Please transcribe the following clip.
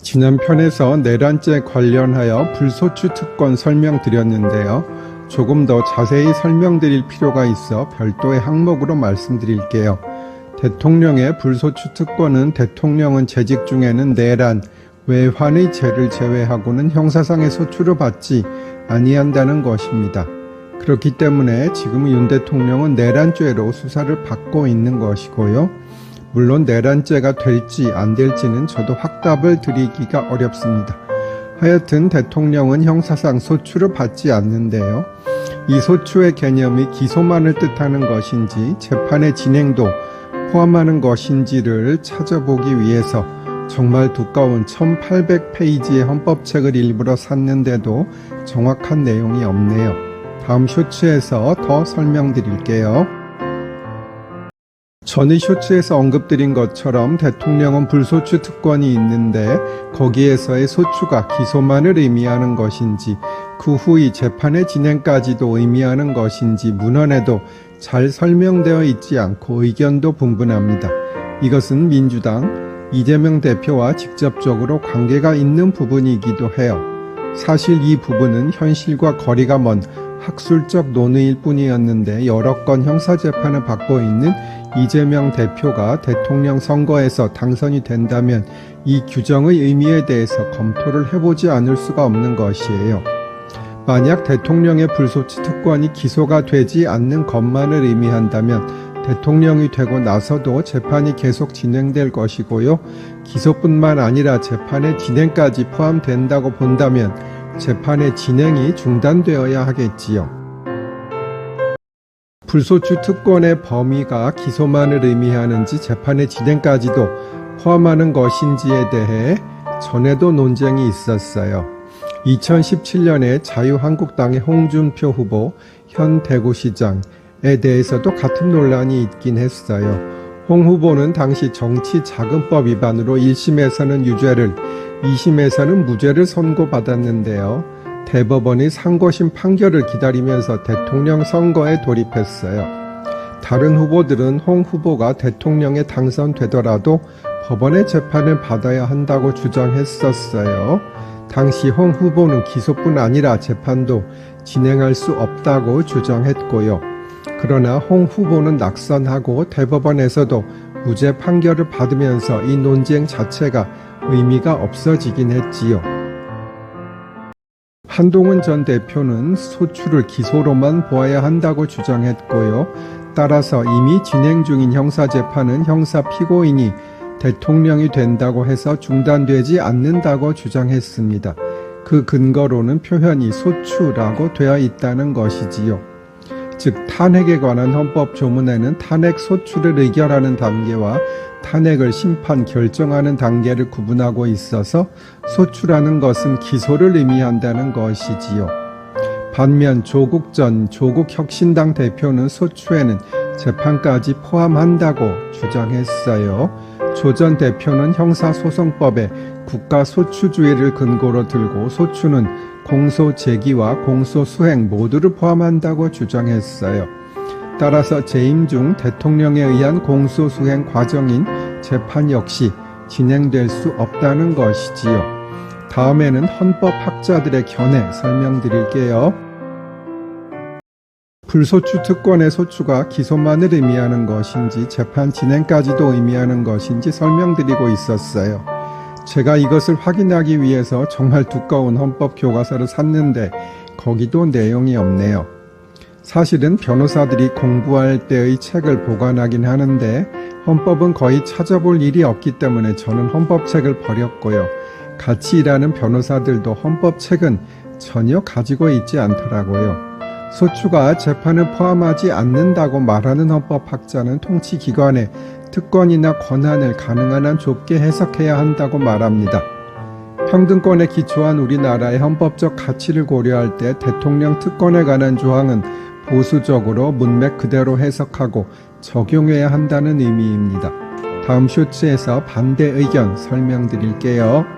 지난 편에서 내란죄 관련하여 불소추 특권 설명드렸는데요. 조금 더 자세히 설명드릴 필요가 있어 별도의 항목으로 말씀드릴게요. 대통령의 불소추 특권은 대통령은 재직 중에는 내란, 외환의 죄를 제외하고는 형사상의 소추를 받지 아니한다는 것입니다. 그렇기 때문에 지금 윤 대통령은 내란죄로 수사를 받고 있는 것이고요. 물론 내란죄가 될지 안 될지는 저도 확답을 드리기가 어렵습니다. 하여튼 대통령은 형사상 소추를 받지 않는데요. 이 소추의 개념이 기소만을 뜻하는 것인지 재판의 진행도 포함하는 것인지를 찾아보기 위해서 정말 두꺼운 1800페이지의 헌법책을 일부러 샀는데도 정확한 내용이 없네요. 다음 쇼츠에서 더 설명드릴게요. 전의 쇼츠에서 언급드린 것처럼 대통령은 불소추 특권이 있는데 거기에서의 소추가 기소만을 의미하는 것인지 그 후의 재판의 진행까지도 의미하는 것인지 문헌에도 잘 설명되어 있지 않고 의견도 분분합니다. 이것은 민주당 이재명 대표와 직접적으로 관계가 있는 부분이기도 해요. 사실 이 부분은 현실과 거리가 먼 학술적 논의일 뿐이었는데 여러 건 형사재판을 받고 있는 이재명 대표가 대통령 선거에서 당선이 된다면 이 규정의 의미에 대해서 검토를 해보지 않을 수가 없는 것이에요. 만약 대통령의 불소추 특권이 기소가 되지 않는 것만을 의미한다면 대통령이 되고 나서도 재판이 계속 진행될 것이고요. 기소뿐만 아니라 재판의 진행까지 포함된다고 본다면 재판의 진행이 중단되어야 하겠지요. 불소추 특권의 범위가 기소만을 의미하는지 재판의 진행까지도 포함하는 것인지에 대해 전에도 논쟁이 있었어요. 2017년에 자유한국당의 홍준표 후보, 현 대구시장에 대해서도 같은 논란이 있긴 했어요. 홍 후보는 당시 정치자금법 위반으로 1심에서는 유죄를, 2심에서는 무죄를 선고받았는데요. 대법원이 상고심 판결을 기다리면서 대통령 선거에 돌입했어요. 다른 후보들은 홍 후보가 대통령에 당선되더라도 법원의 재판을 받아야 한다고 주장했었어요. 당시 홍 후보는 기소뿐 아니라 재판도 진행할 수 없다고 주장했고요. 그러나 홍 후보는 낙선하고 대법원에서도 무죄 판결을 받으면서 이 논쟁 자체가 의미가 없어지긴 했지요. 한동훈 전 대표는 소추를 기소로만 보아야 한다고 주장했고요. 따라서 이미 진행 중인 형사재판은 형사 피고인이 대통령이 된다고 해서 중단되지 않는다고 주장했습니다. 그 근거로는 표현이 소추라고 되어 있다는 것이지요. 즉 탄핵에 관한 헌법 조문에는 탄핵 소추를 의결하는 단계와 탄핵을 심판 결정하는 단계를 구분하고 있어서 소추라는 것은 기소를 의미한다는 것이지요. 반면 조국 전 조국혁신당 대표는 소추에는 재판까지 포함한다고 주장했어요. 조 전 대표는 형사소송법에 국가소추주의를 근거로 들고 소추는 공소제기와 공소수행 모두를 포함한다고 주장했어요. 따라서 재임 중 대통령에 의한 공소수행 과정인 재판 역시 진행될 수 없다는 것이지요. 다음에는 헌법학자들의 견해 설명드릴게요. 불소추 특권의 소추가 기소만을 의미하는 것인지 재판 진행까지도 의미하는 것인지 설명드리고 있었어요. 제가 이것을 확인하기 위해서 정말 두꺼운 헌법 교과서를 샀는데 거기도 내용이 없네요. 사실은 변호사들이 공부할 때의 책을 보관하긴 하는데 헌법은 거의 찾아볼 일이 없기 때문에 저는 헌법책을 버렸고요. 같이 일하는 변호사들도 헌법책은 전혀 가지고 있지 않더라고요. 소추가 재판을 포함하지 않는다고 말하는 헌법학자는 통치기관의 특권이나 권한을 가능한 한 좁게 해석해야 한다고 말합니다. 평등권에 기초한 우리나라의 헌법적 가치를 고려할 때 대통령 특권에 관한 조항은 보수적으로 문맥 그대로 해석하고 적용해야 한다는 의미입니다. 다음 쇼츠에서 반대 의견 설명드릴게요.